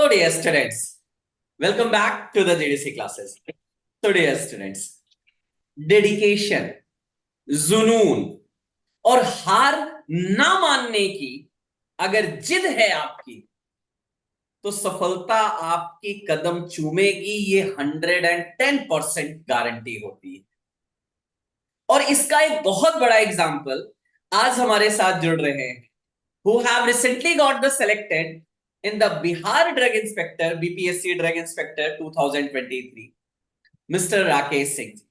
So dear students, welcome back to the GDC classes. So dear students, dedication, जुनून और हार ना मानने की अगर जिद है आपकी तो सफलता आपकी कदम चूमेगी, ये 110% गारंटी होती है। और इसका एक बहुत बड़ा एग्जाम्पल आज हमारे साथ जुड़ रहे हैं, who have recently got the selected in the Bihar Drug Inspector, BPSC Drug Inspector 2023, mister Rakesh Singh ji.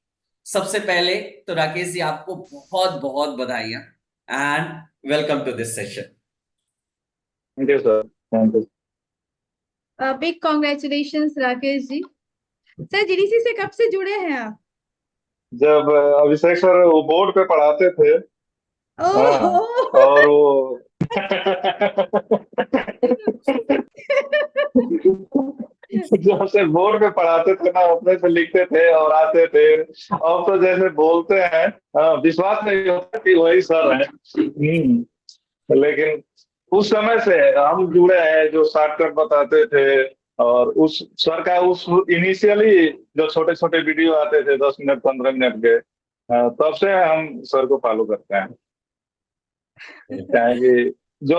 सबसे पहले तो राकेश जी आपको बहुत बहुत बधाइयां and welcome to this session. Thank you sir, thank you. Big congratulations Rakesh ji. Sir GDC से कब से जुड़े हैं आप? जब अभिषेक सर वो बोर्ड पे पढ़ाते थे। हाँ, ओह और वो जब से बोर्ड पे पढ़ाते थे ना, अपने से लिखते थे और आते थे। अब तो जैसे बोलते हैं, हाँ, विश्वास नहीं होता कि वही सर है। लेकिन उस समय से हम जुड़े हैं, जो शॉर्टकट बताते थे। और उस सर का उस इनिशियली जो छोटे छोटे वीडियो आते थे 10 मिनट 15 मिनट के, तब से हम सर को फॉलो करते हैं। क्या है कि जो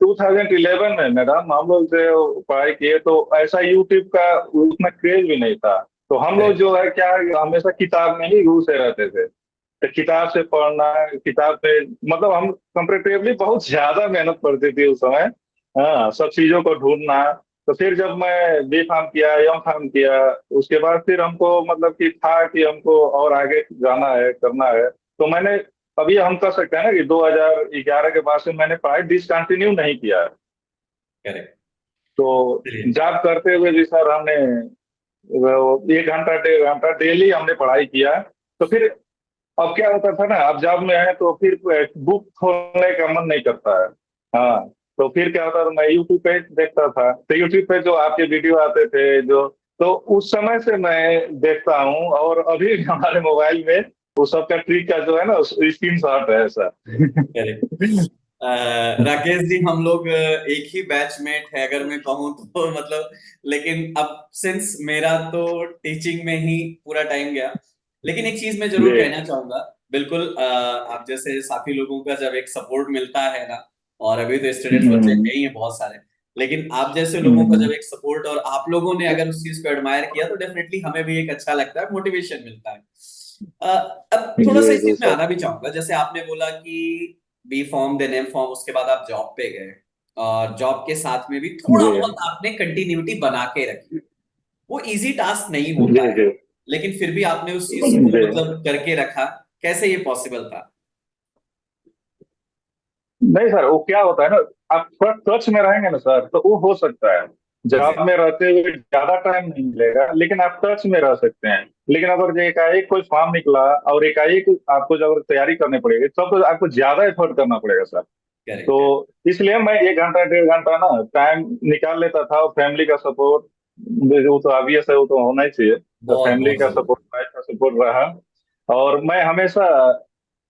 2011 में मैडम हम लोग जो पढ़ाई किए, तो ऐसा यूट्यूब का उतना क्रेज भी नहीं था। तो हम लोग जो है क्या, हमेशा किताब में ही घुसे रहते थे। तो किताब से पढ़ना, किताब पे मतलब हम कंपेरेटिवली बहुत ज्यादा मेहनत करती थी उस समय। हाँ, सब चीजों को ढूंढना। तो फिर जब मैं बी फार्म किया, एम फार्म किया, उसके बाद फिर हमको मतलब कि था कि हमको और आगे जाना है, करना है। तो मैंने, अभी हम कह सकते हैं ना कि 2011 के बाद से मैंने पढ़ाई डिसकंटिन्यू नहीं किया है। करेक्ट। तो जॉब करते हुए भी सर हमने 1 घंटा 1.5 घंटा डेली हमने पढ़ाई किया। तो फिर अब क्या होता था ना, अब जॉब में है तो फिर बुक खोलने का मन नहीं करता है। हाँ, तो फिर क्या होता था, मैं यूट्यूब पे देखता था। तो यूट्यूब पे जो आपके वीडियो आते थे, जो तो उस समय से मैं देखता हूँ। और अभी भी हमारे मोबाइल में वो सबका ट्रिक का जो है ना, स्क्रीन शॉट है सर। करेक्ट। राकेश जी, हम लोग एक ही बैचमेट है अगर मैं कहूँ तो, मतलब। लेकिन अब सिंस मेरा तो टीचिंग में ही पूरा टाइम गया, लेकिन एक चीज मैं जरूर कहना चाहूंगा। बिल्कुल, आप जैसे साथी लोगों का जब एक सपोर्ट मिलता है ना, और अभी तो स्टूडेंट्स बच्चे ही हैं बहुत सारे, लेकिन आप जैसे लोगों का जब एक सपोर्ट और आप लोगों ने अगर उस चीज को एडमायर किया तो डेफिनेटली हमें भी एक अच्छा लगता है, मोटिवेशन मिलता है। अब थोड़ा सा इस चीज में आना भी चाहूंगा। जैसे आपने बोला कि B form then M form, उसके बाद आप जॉब पे गए और जॉब के साथ में भी थोड़ा बहुत आपने कंटिन्यूटी बना के रखी। वो इजी टास्क नहीं होता है, लेकिन फिर भी आपने उस चीज को मतलब करके रखा। कैसे ये पॉसिबल था? नहीं सर, वो क्या होता है ना, आप थोड़ा टच में रहेंगे ना सर, तो वो हो सकता है। जॉब में रहते हुए ज्यादा टाइम नहीं मिलेगा, लेकिन आप टच में रह सकते हैं। लेकिन अगर एकाएक कोई फॉर्म निकला और एकाएक आपको जब तैयारी करनी पड़ेगी, तब तो आपको ज्यादा एफर्ट करना पड़ेगा सर। तो इसलिए मैं 1 घंटा 1.5 घंटा ना टाइम निकाल लेता था। और फैमिली का सपोर्ट, वो तो ऑब्वियस है, वो तो होना ही चाहिए। तो फैमिली का सपोर्ट, वाइफ का सपोर्ट रहा। और मैं हमेशा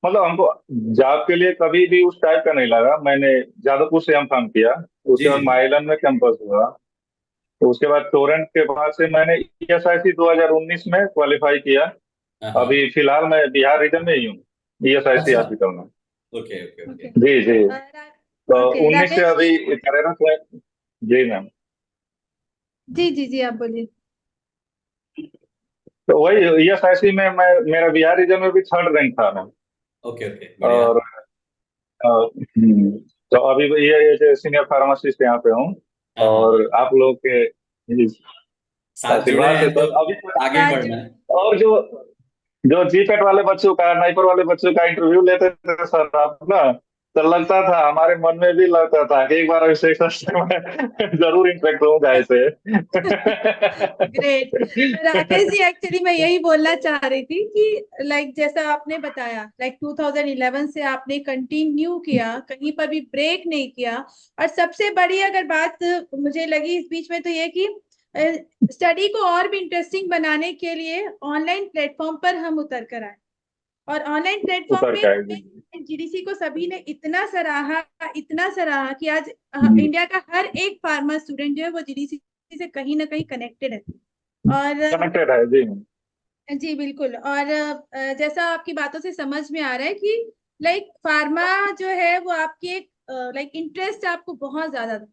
मतलब हमको जॉब के लिए कभी भी उस टाइप का नहीं लगा। मैंने जादवपुर से एम फार्म किया, उसके बाद माइलन में कैंपस हुआ। तो उसके बाद टोरेंट के बाद से मैंने ईएसआईसी 2019 में क्वालिफाई किया। अभी फिलहाल मैं बिहार रीजन में ही हूँ, ईएसआईसी हॉस्पिटल में। Okay okay okay. जी जी। तो 19 से अभी कार्यरत है। जी मैम। जी जी जी, आप बोलिए। तो वही ईएसआईसी में मैं, मेरा बिहार रीजन में भी 3rd रैंक था मैम। ओके ओके, और तो अभी ये सीनियर फार्मासिस्ट यहाँ पे हूँ। और आप लोग के साथ जुड़े आशीर्वाद से हैं तो सर अभी आगे बढ़ना है। और जो जो जीपेट वाले बच्चों का, नाइपर वाले बच्चों का इंटरव्यू लेते थे सर आप ना, तो लगता था, हमारे मन में भी लगता था कि एक बार अभिषेक सर से मैं जरूर इंटरेक्ट होऊंगा ऐसे। ग्रेट। राकेश जी, एक्चुअली मैं यही बोलना चाह रही थी कि लाइक जैसा आपने बताया, लाइक 2011 से आपने कंटिन्यू किया, कहीं पर भी ब्रेक नहीं किया। और सबसे बड़ी अगर बात मुझे लगी इस बीच में तो ये कि स्टडी को और भी इंटरेस्टिंग बनाने के लिए ऑनलाइन प्लेटफॉर्म पर हम उतर कर आए। और ऑनलाइन प्लेटफॉर्म उतर पे के आएगी। जीडीसी को सभी ने इतना सराहा कि आज इंडिया का हर एक फार्मा स्टूडेंट जो है वो जीडीसी से कहीं ना कहीं कनेक्टेड है। और कनेक्टेड है जी। जी बिल्कुल। और जैसा आपकी बातों से समझ में आ रहा है कि लाइक फार्मा जो है वो आपकी एक लाइक इंटरेस्ट आपको बहुत ज्यादा था,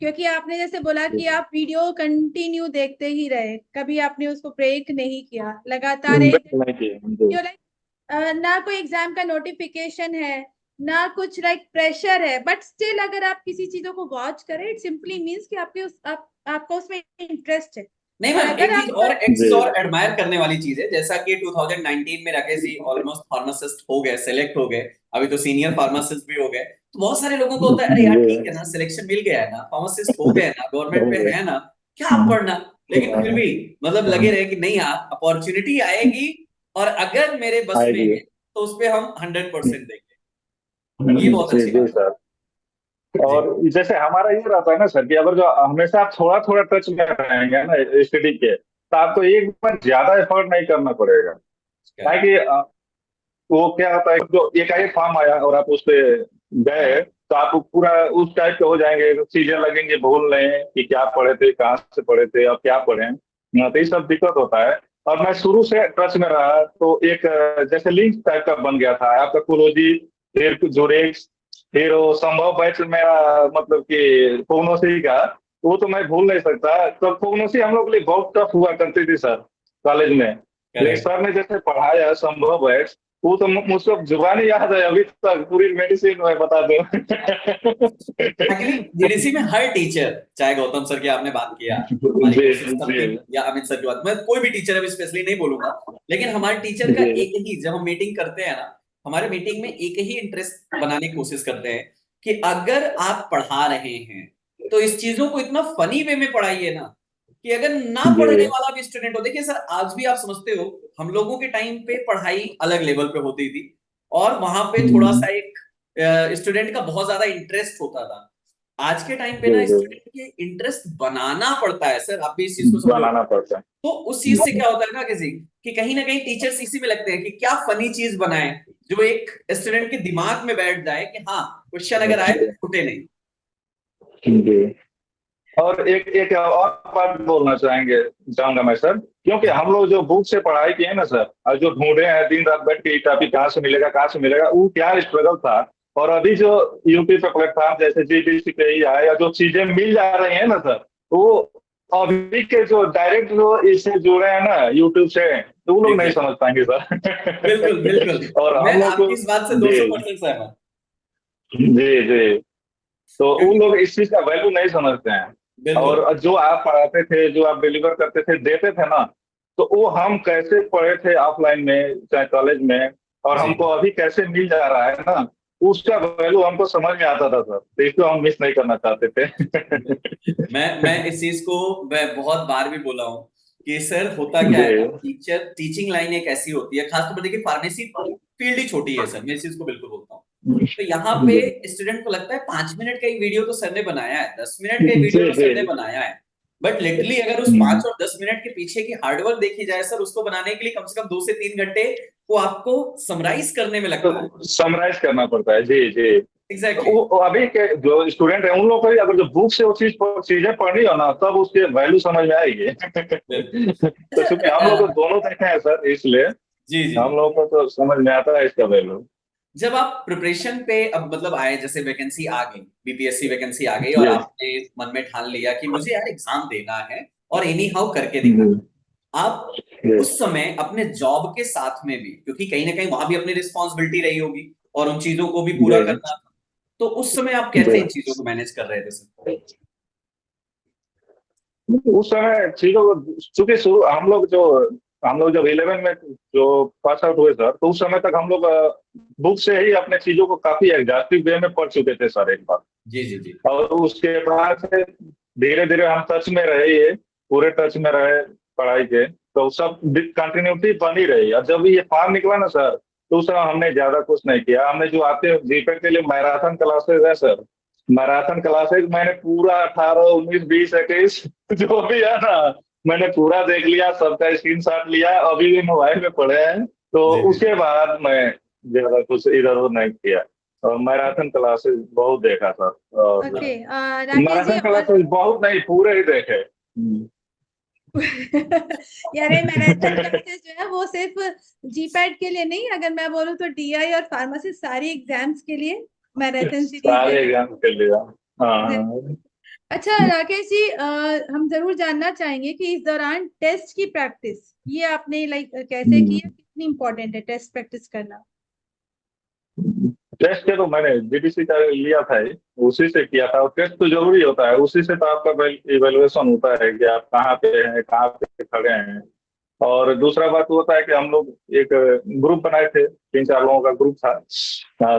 क्योंकि आपने जैसे बोला कि आप वीडियो कंटिन्यू देखते ही रहे, कभी आपने उसको ब्रेक नहीं किया, लगातार एक नहीं किए जी। लाइक ना कोई एग्जाम का नोटिफिकेशन है, ना कुछ लाइक प्रेशर है, बट स्टिल अगर आप किसी चीजों को वॉच करें इट सिंपली मीन्स कि आपको उसमें इंटरेस्ट है। नहीं और मैम, अगर एक चीज आप और, एक चीज जी और एडमायर करने वाली चीज है, जैसा कि 2019 में राकेश जी ऑलमोस्ट फार्मासिस्ट हो गए, सेलेक्ट हो गए, अभी तो सीनियर फार्मासिस्ट भी हो गए, तो बहुत सारे लोगों को होता है अरे यार ठीक है ना, सिलेक्शन मिल गया है ना, फार्मासिस्ट हो गए ना, गवर्नमेंट पे है ना, क्या पढ़ना। लेकिन फिर भी मतलब लगे रहे कि नहीं यार, अपॉर्चुनिटी आएगी और अगर मेरे बस में आएगी। है तो उस पे हम 100% देंगे। ये बहुत जी अच्छी जी बात सर। है जी। और जैसे हमारा ये रहता है ना सर कि अगर जो हमेशा आप थोड़ा थोड़ा टच में रहेंगे ना स्टडी के, तो आपको एक बार ज्यादा एफर्ट नहीं करना पड़ेगा। करेक्ट। ताकि वो क्या होता है, जो एकाएक फॉर्म आया और आप उस पे गए, तो आप पूरा उस टाइप के हो जाएंगे, चीजें लगेंगे भूल रहे कि क्या पढ़े थे, कहाँ से पढ़े थे और क्या पढ़े हैं। तो ये सब दिक्कत होता है। और मैं शुरू से टच में रहा तो एक जैसे लिंक टाइप का बन गया था आपका कोलोजी, फिर जोरेक्स, फिर वो संभव बैच मेरा मतलब कि कोगनोसी का, वो तो मैं भूल नहीं सकता। तो कोगनोसी हम लोग के लिए बहुत टफ हुआ करती थी सर कॉलेज में। लेकिन करेक्ट। सर ने जैसे पढ़ाया संभव बैच, वो तो मुझको जुबानी याद है अभी तक, पूरी मेडिसिन में बता दो। एक्चुअली जीडीसी में हर टीचर, चाहे गौतम सर की आपने बात किया, हमारी जी कोशिश जी सबकी, या अमित सर की बात, मैं कोई भी टीचर अभी स्पेशली नहीं बोलूंगा, लेकिन हमारे टीचर का जी एक ही, जब हम मीटिंग करते हैं ना, हमारे मीटिंग में एक ही इंटरेस्ट बनाने की कोशिश करते हैं कि अगर आप पढ़ा रहे हैं तो इस चीजों को इतना फनी वे में पढ़ाइए ना, कि अगर ना पढ़ने जी वाला भी स्टूडेंट हो, देखिए सर आज भी आप समझते हो हम लोगों के टाइम पे पढ़ाई अलग लेवल पे होती थी, और वहां पे थोड़ा सा एक स्टूडेंट का बहुत ज्यादा इंटरेस्ट होता था। आज के टाइम पे जी ना जी स्टूडेंट के इंटरेस्ट बनाना पड़ता है सर, आप भी इस चीज को समझो। बनाना पड़ता तो उस चीज से क्या होता है ना किसी, कि कहीं ना कहीं टीचर्स इसी में लगते हैं कि क्या फनी चीज बनाए जो एक स्टूडेंट के दिमाग में बैठ जाए कि हाँ क्वेश्चन अगर आए तो है। छूटे नहीं। जी। और एक एक और बात बोलना चाहूंगा मैं सर, क्योंकि हम लोग जो बुक से पढ़ाई किए हैं ना सर, और जो ढूंढे हैं दिन रात बैठ के ये टॉपिक कहाँ से मिलेगा कहाँ से मिलेगा, वो क्या स्ट्रगल था। और अभी जो यूट्यूब पे प्लेटफॉर्म जैसे जीडीसी पे ही आए या जो चीजें मिल जा रही है ना सर, तो वो अभी के जो डायरेक्ट जो इससे जुड़े हैं ना यूट्यूब से, तो वो लोग नहीं एग्जैक्ट, समझ पाएंगे बिल्कुल बिल्कुल, सर। और मैं हम लोग को आपकी इस बात से जी 200% सहमत। जी जी, तो उन क्योंकि लोग इस चीज का वैल्यू नहीं समझते हैं। बिल्कुल और जो आप पढ़ाते थे, जो आप डिलीवर करते थे, देते थे ना, तो वो हम कैसे पढ़े थे ऑफलाइन में चाहे कॉलेज में, और जी, हमको अभी कैसे मिल जा रहा है ना, उसका वैल्यू हमको समझ में आता था सर, तो इसको हम मिस नहीं करना चाहते थे। मैं इस चीज को मैं बहुत बार भी बोला हूँ कि सर होता क्या जी है ना, टीचर टीचिंग लाइन एक ऐसी होती है, खासतौर पर देखिए फार्मेसी फील्ड ही छोटी है सर, मैं इस चीज को बिल्कुल बोलता हूँ। तो यहाँ पे जी स्टूडेंट को लगता है 5 मिनट का ही वीडियो तो सर ने बनाया है, 10 मिनट का ही वीडियो जी तो सर ने जी बनाया है, बट लिटरली अगर उस 5 और 10 मिनट के पीछे की हार्डवर्क देखी जाए सर, उसको बनाने के लिए कम से कम 2 से 3 घंटे वो आपको समराइज करने में लगता है। तो समराइज करना पड़ता है जी जी। तो एग्जैक्टली वो अभी के जो स्टूडेंट है उन लोगों को भी अगर जो बुक से वो चीजें पढ़नी हो ना, तब उसके वैल्यू समझ में आएगी। बिल्कुल। तो अच्छा चूंकि हम लोग तो दोनों देखे हैं सर, इसलिए जी जी हम जी, लोगों को तो समझ में आता है इसका वैल्यू। जब आप प्रिपरेशन पे अब मतलब आए, जैसे वैकेंसी आ गई, बीपीएससी वैकेंसी आ गई, और जी आपने मन में ठान लिया कि मुझे यार एग्जाम देना है और एनी हाउ करके दिखाना, जी आप जी उस समय अपने जॉब के साथ में भी, क्योंकि कहीं ना कहीं वहां भी अपनी रिस्पॉन्सिबिलिटी रही होगी और उन चीजों को भी पूरा जी करना था, तो उस समय आप जी। कैसे इन चीजों को मैनेज कर रहे थे सर? उस समय चीजों को चूंकि शुरू हम लोग जब 11 में जो पास आउट हुए सर, तो उस समय तक हम लोग बुक से ही अपने चीजों को काफी एग्जॉस्टिव वे में पढ़ चुके थे सर एक बार। जी जी जी, और उसके बाद से धीरे धीरे हम टच में रहे, ये पूरे टच में रहे पढ़ाई के, तो सब कंटिन्यूटी बनी रही। और जब ये फॉर्म निकला ना सर, तो उस समय हमने ज्यादा कुछ नहीं किया। हमने जो आते जीपेट के लिए मैराथन क्लासेस है सर, मैराथन क्लासेस मैंने पूरा 18 19 20 21 जो भी है ना, मैंने पूरा देख लिया, सबका स्क्रीनशॉट लिया, अभी भी मोबाइल में पड़े हैं। तो जी जी उसके बाद मैं ज्यादा कुछ इधर उधर नहीं किया। और मैराथन क्लासेस बहुत देखा था, और ओके राकेश जी मैराथन और क्लासेस बहुत नहीं, पूरे ही देखे। यार मैराथन क्लासेस जो है वो सिर्फ जीपैट के लिए नहीं, अगर मैं बोलूँ तो डीआई और फार्मेसी सारी एग्जाम्स के लिए मैराथन सीरीज सारे है। एग्जाम के लिए। हाँ। अच्छा राकेश जी, हम जरूर जानना चाहेंगे कि इस दौरान टेस्ट की प्रैक्टिस ये आपने लाइक कैसे किया, कितनी इम्पोर्टेंट है टेस्ट प्रैक्टिस करना? टेस्ट के तो मैंने जीडीसी का लिया था ही, उसी से किया था। और टेस्ट तो जरूरी होता है, उसी से तो आपका इवेलुएशन होता है कि आप कहाँ पे हैं, कहाँ पे खड़े हैं। और दूसरा बात वो होता है कि हम लोग एक ग्रुप बनाए थे, 3-4 लोगों का ग्रुप था।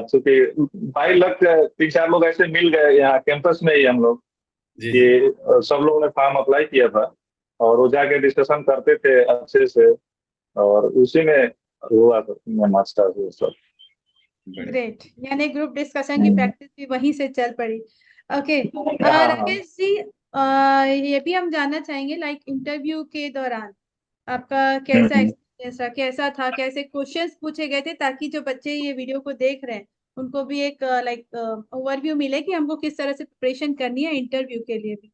चूंकि भाई लग 3-4 लोग ऐसे मिल गए यहाँ कैंपस में ही हम लोग, जी जी कि सब लोगों ने फॉर्म अप्लाई किया था। और वो जाके डिस्कशन करते थे अच्छे से, और उसी में हुआ था मास्टर्स सब। बढ़िया। ग्रेट, यानी ग्रुप डिस्कशन की हम्म। प्रैक्टिस भी वहीं से चल पड़ी। ओके हाँ हाँ। राकेश जी, ये भी हम जानना चाहेंगे लाइक इंटरव्यू के दौरान आपका कैसा हम्म। एक्सपीरियंस रहा, कैसा था, कैसे क्वेश्चंस पूछे गए थे, ताकि जो बच्चे ये वीडियो को देख रहे हैं उनको भी एक लाइक ओवरव्यू मिले कि हमको किस तरह से प्रिपरेशन करनी है इंटरव्यू के लिए भी।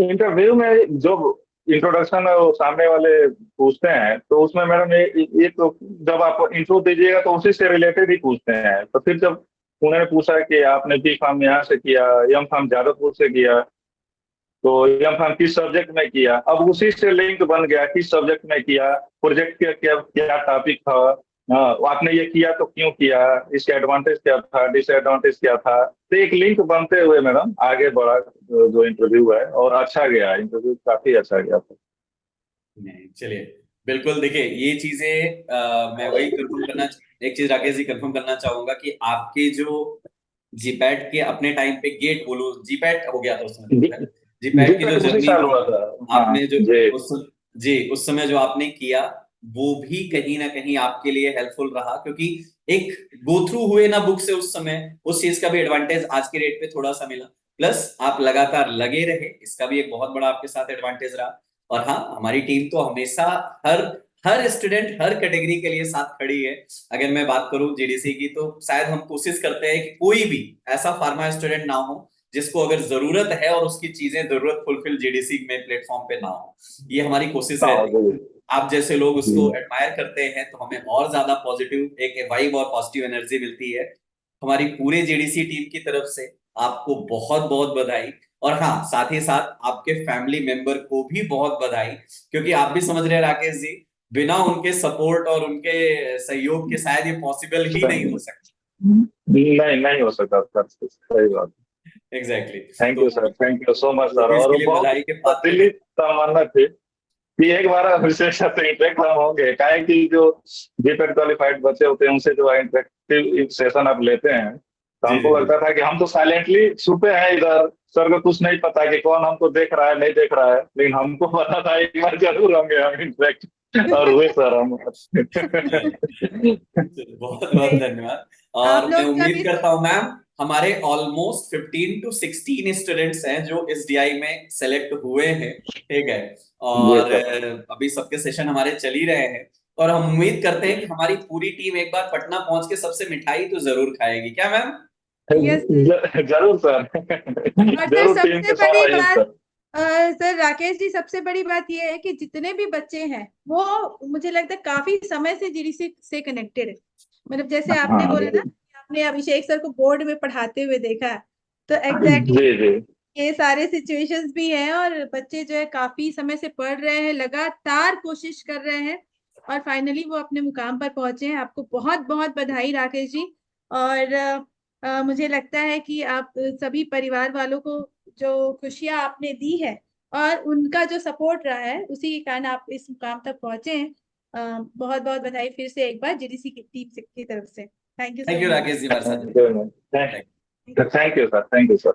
इंटरव्यू में जो इंट्रोडक्शन वो सामने वाले पूछते हैं, तो उसमें मैडम ये तो जब आप इंट्रो दीजिएगा तो उसी से रिलेटेड ही पूछते हैं। तो फिर जब उन्होंने पूछा कि आपने बी फार्म यहाँ से किया, एम फार्म जादवपुर से किया, तो एम फार्म किस सब्जेक्ट में किया, अब उसी से लिंक बन गया किस सब्जेक्ट में किया, प्रोजेक्ट का क्या क्या टॉपिक था, आपने ये किया तो क्यों किया, इसका एडवांटेज क्या था, डिसएडवांटेज क्या था। तो एक लिंक बनते हुए मैडम आगे बढ़ा जो इंटरव्यू है, और अच्छा गया इंटरव्यू, काफी अच्छा गया था। नहीं चलिए, बिल्कुल देखिए ये चीजें मैं वही कंफर्म करना, एक चीज राकेश जी कंफर्म करना चाहूंगा कि आपके जो जीपैट के अपने टाइम पे गेट बोलो, जीपैट हो गया था उस समय तो, जी जीपैट की जो पेट उसी जर्नी साल थी हुआ था। हाँ आपने जो जी। उस जी उस समय जो आपने किया, वो भी कहीं ना कहीं आपके लिए हेल्पफुल रहा, क्योंकि एक गो थ्रू हुए ना बुक से उस समय, उस चीज का भी एडवांटेज आज के रेट पे थोड़ा सा मिला। प्लस आप लगातार लगे रहे, इसका भी एक बहुत बड़ा आपके साथ एडवांटेज रहा। और हाँ, हमारी टीम तो हमेशा हर हर स्टूडेंट हर कैटेगरी के लिए साथ खड़ी है। अगर मैं बात करूं जीडीसी की, तो शायद हम कोशिश करते हैं कि कोई भी ऐसा फार्मा स्टूडेंट ना हो जिसको अगर जरूरत है और उसकी चीजें जरूरत फुलफिल जीडीसी में प्लेटफॉर्म पे ना हो। ये हमारी कोशिश हाँ रहती है। जी। आप जैसे लोग उसको जी। एडमायर करते हैं तो हमें और ज्यादा पॉजिटिव एक वाइब और पॉजिटिव एनर्जी मिलती है। हमारी पूरे जेडीसी टीम की तरफ से आपको बहुत बहुत बधाई। और हाँ, साथ ही साथ आपके फैमिली मेंबर को भी बहुत बधाई, क्योंकि आप भी समझ रहे हैं राकेश जी, बिना उनके सपोर्ट और उनके सहयोग के शायद ये पॉसिबल ही नहीं हो सकता। नहीं नहीं हो सकता सर, सही बात। एग्जैक्टली थैंक तो you sir, thank you so much वो सर। भी और इसके लिए बहुत बधाई के पात्र दिल्ली हैं। तमन्ना थी कि एक बार अभिषेक से इंटरेक्ट हम होंगे, क्या है कि जो जीपेट क्वालिफाइड बच्चे होते हैं उनसे जो इंटरेक्टिव सेशन आप लेते हैं, तो जी जी हमको जी लगता था कि हम तो साइलेंटली छुपे हैं इधर, सर को कुछ नहीं पता कि कौन हमको देख रहा है नहीं देख रहा है, लेकिन हमको पता था एक बार जरूर होंगे हम इंटरेक्ट, और हुए सर हम। बहुत बहुत धन्यवाद। आप और मैं लोग जब उम्मीद इस करता हूं मैम, हमारे ऑलमोस्ट 15 टू 16 स्टूडेंट्स हैं जो इस डीआई में सेलेक्ट हुए हैं, ठीक है। जी और सर। अभी सबके सेशन हमारे चल ही रहे हैं। और हम उम्मीद करते हैं कि हमारी पूरी टीम एक बार पटना पहुंच के सबसे मिठाई तो जरूर खाएगी, क्या मैम? यस जरूर सर। और सर जरूर टीम सबसे के साथ बड़ी आइए बात, सर। सर राकेश जी सबसे बड़ी बात ये है कि जितने भी बच्चे हैं वो मुझे लगता है काफी समय से जीडीसी से कनेक्टेड है। मतलब जैसे आपने हाँ बोला ना कि आपने अभिषेक सर को बोर्ड में पढ़ाते हुए देखा है, तो एग्जैक्टली जी जी। ये सारे सिचुएशंस भी हैं और बच्चे जो है काफी समय से पढ़ रहे हैं, लगातार कोशिश कर रहे हैं और फाइनली वो अपने मुकाम पर पहुंचे हैं। आपको बहुत बहुत बधाई राकेश जी। और मुझे लगता है कि आप सभी परिवार वालों को जो खुशियां आपने दी है और उनका जो सपोर्ट रहा है उसी के कारण आप इस मुकाम तक पहुंचे हैं। बहुत बहुत बधाई फिर से एक बार जीडीसी की टीम की तरफ से। Thank you thank so you much. Rakesh ji हमारे साथ थैंक जुड़े। You sir, thank you sir.